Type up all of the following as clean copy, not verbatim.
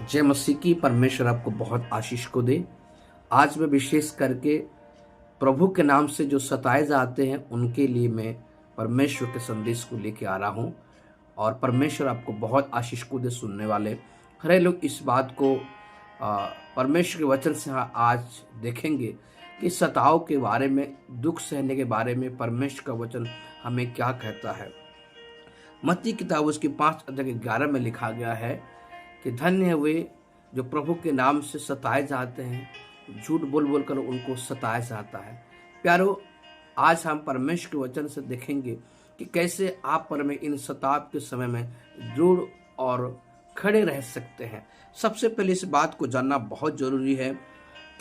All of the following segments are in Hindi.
जय मसीह की। परमेश्वर आपको बहुत आशीष को दे। आज मैं विशेष करके प्रभु के नाम से जो सताए जाते हैं उनके लिए मैं परमेश्वर के संदेश को लेके आ रहा हूँ, और परमेश्वर आपको बहुत आशीष को दे। सुनने वाले हरे लोग इस बात को परमेश्वर के वचन से आज देखेंगे कि सताव के बारे में, दुख सहने के बारे में परमेश्वर का वचन हमें क्या कहता है। मत्ती किताब उसकी 5:11 में लिखा गया है कि धन्य है वे जो प्रभु के नाम से सताए जाते हैं, झूठ बोल बोल कर उनको सताया जाता है। प्यारो, आज हम परमेश्वर के वचन से देखेंगे कि कैसे आप पर में इन सताव के समय में दृढ़ और खड़े रह सकते हैं। सबसे पहले इस बात को जानना बहुत जरूरी है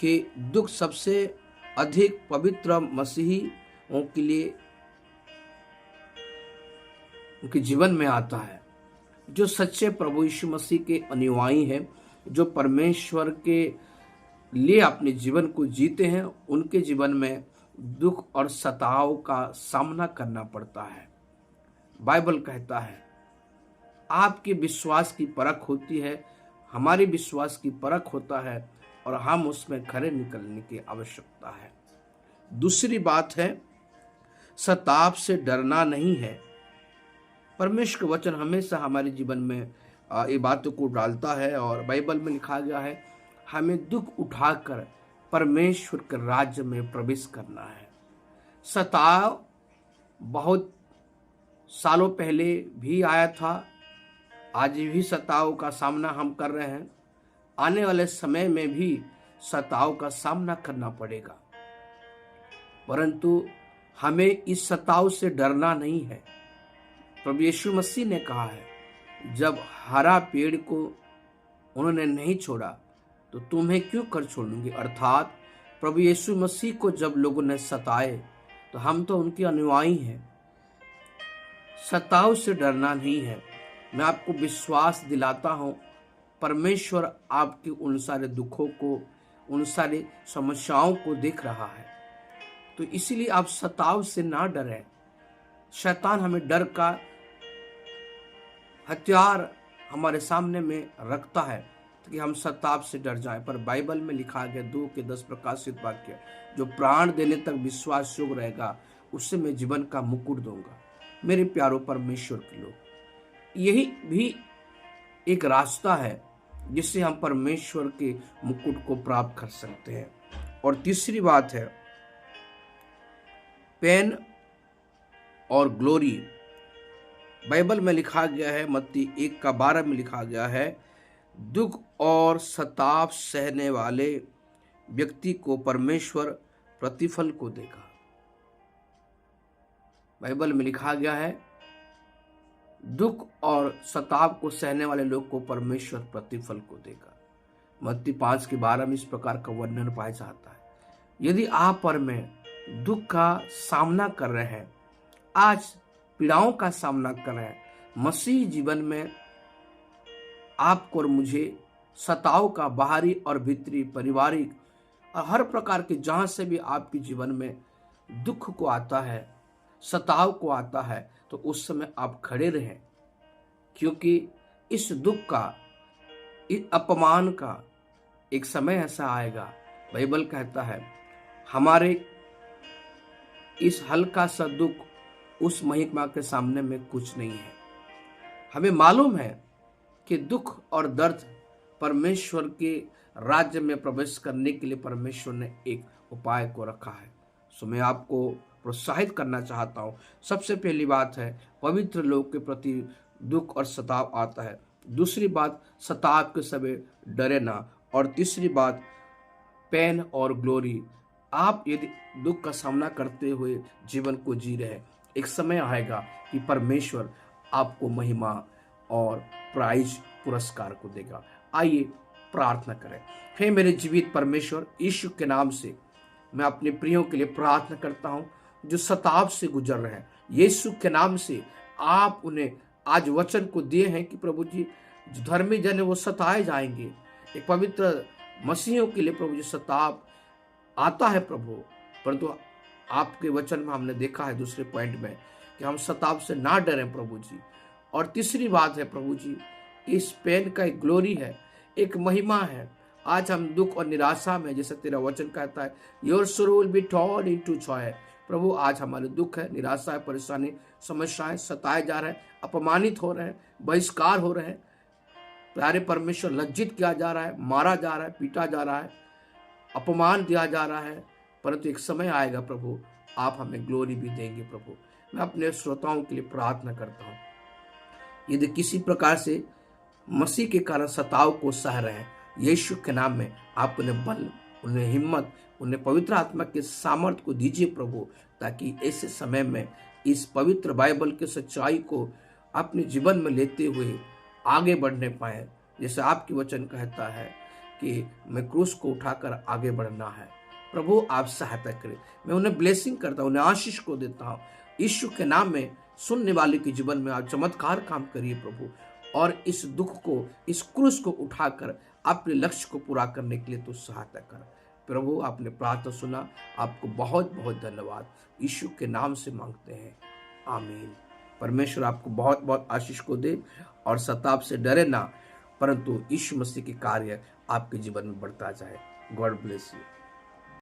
कि दुख सबसे अधिक पवित्र मसीहियों के लिए उनके जीवन में आता है। जो सच्चे प्रभु यीशु मसीह के अनुयायी हैं, जो परमेश्वर के लिए अपने जीवन को जीते हैं, उनके जीवन में दुख और सताव का सामना करना पड़ता है। बाइबल कहता है आपके विश्वास की परख होती है, हमारे विश्वास की परख होता है, और हम उसमें खरे निकलने की आवश्यकता है। दूसरी बात है, सताव से डरना नहीं है। परमेश्वर का वचन हमेशा हमारे जीवन में ये बातों को डालता है, और बाइबल में लिखा गया है हमें दुख उठाकर परमेश्वर के राज्य में प्रवेश करना है। सताव बहुत सालों पहले भी आया था, आज भी सताव का सामना हम कर रहे हैं, आने वाले समय में भी सताव का सामना करना पड़ेगा, परंतु हमें इस सताव से डरना नहीं है। प्रभु यीशु मसीह ने कहा है जब हरा पेड़ को उन्होंने नहीं छोड़ा तो तुम्हें क्यों कर छोड़ूंगी। अर्थात प्रभु यीशु मसीह को जब लोगों ने सताए तो हम तो उनके अनुयायी हैं। सताव से डरना नहीं है। मैं आपको विश्वास दिलाता हूं, परमेश्वर आपके उन सारे दुखों को, उन सारी समस्याओं को देख रहा है। तो इसीलिए आप सताव से ना डरें। शैतान हमें डर का हथियार हमारे सामने में रखता है कि हम सताव से डर जाएं, पर बाइबल में लिखा गया 2:10 प्रकाशित वाक्य, जो प्राण देने तक विश्वास योग्य रहेगा उससे मैं जीवन का मुकुट दूंगा। मेरे प्यारो परमेश्वर के लोग, यही भी एक रास्ता है जिससे हम परमेश्वर के मुकुट को प्राप्त कर सकते हैं। और तीसरी बात है पेन और ग्लोरी। बाइबल में लिखा गया है, मत्ती 1:12 में लिखा गया है, दुख और सताव सहने वाले व्यक्ति को परमेश्वर प्रतिफल को देगा। बाइबल में लिखा गया है दुख और सताव को सहने वाले लोग को परमेश्वर प्रतिफल को देगा। मत्ती 5:12 में इस प्रकार का वर्णन पाया जाता है। यदि आप पर में दुख का सामना कर रहे हैं, आज पीड़ाओं का सामना कर रहे हैं, मसीह जीवन में आपको और मुझे सताव का बाहरी और भीतरी, पारिवारिक और हर प्रकार के जहां से भी आपके जीवन में दुख को आता है, सताव को आता है, तो उस समय आप खड़े रहें, क्योंकि इस दुख का, इस अपमान का एक समय ऐसा आएगा। बाइबल कहता है हमारे इस हल्का सा दुख उस महिमा के सामने में कुछ नहीं है। हमें मालूम है कि दुख और दर्द परमेश्वर के राज्य में प्रवेश करने के लिए परमेश्वर ने एक उपाय को रखा है। सो मैं आपको प्रोत्साहित करना चाहता हूँ। सबसे पहली बात है पवित्र लोग के प्रति दुख और सताव आता है। दूसरी बात, सताव के समय डरे ना। और तीसरी बात, पेन और ग्लोरी। आप यदि दुख का सामना करते हुए जीवन को जी रहे हैं, एक समय आएगा कि परमेश्वर आपको महिमा और प्राइज, पुरस्कार को देगा। आइए प्रार्थना करें। हे मेरे जीवित परमेश्वर, यीशु के नाम से मैं अपने प्रियों के लिए प्रार्थना करता हूं जो सताव से गुजर रहे हैं। यीशु के नाम से आप उन्हें आज वचन को दिए हैं कि प्रभु जी, जो धर्मी जन है वो सताए जाएंगे। एक पवित्र मसीहों के लिए प्रभु जी सताव आता है प्रभु, परंतु आपके वचन में हमने देखा है दूसरे पॉइंट में कि हम सताव से ना डरें प्रभु जी। और तीसरी बात है प्रभु जी, इस पेन का एक ग्लोरी है, एक महिमा है। आज हम दुख और निराशा में, जैसे तेरा वचन कहता है, your soul will be turn into joy. प्रभु आज हमारे दुख है, निराशा है, परेशानी, समस्याएं, सताए जा रहे हैं, अपमानित हो रहे हैं, बहिष्कार हो रहे हैं, प्यारे परमेश्वर लज्जित किया जा रहा है, मारा जा रहा है, पीटा जा रहा है, अपमान दिया जा रहा है। परंतु एक समय आएगा प्रभु, आप हमें ग्लोरी भी देंगे। प्रभु मैं अपने श्रोताओं के लिए प्रार्थना करता हूँ, यदि किसी प्रकार से मसीह के कारण सताव को सह रहे हैं, यीशु के नाम में आप उन्हें बल, उन्हें हिम्मत, उन्हें पवित्र आत्मा के सामर्थ्य को दीजिए प्रभु, ताकि ऐसे समय में इस पवित्र बाइबल के सच्चाई को अपने जीवन में लेते हुए आगे बढ़ने पाए। जैसे आपकी वचन कहता है कि मैं क्रूस को उठाकर आगे बढ़ना है। प्रभु आप सहायता करें। मैं उन्हें ब्लेसिंग करता हूँ, उन्हें आशीष को देता हूँ। यीशु के नाम में सुनने वाले के जीवन में आप चमत्कार काम करिए प्रभु, और इस दुख को, इस क्रूस को उठाकर अपने लक्ष्य को पूरा करने के लिए तो सहायता कर। प्रभु आपने प्रार्थना सुना, आपको बहुत बहुत धन्यवाद। यीशु के नाम से मांगते हैं, आमीन। परमेश्वर आपको बहुत बहुत आशीष को दे, और सताव से डरे ना, परंतु यीशु मसीह के कार्य आपके जीवन में बढ़ता जाए। God bless you.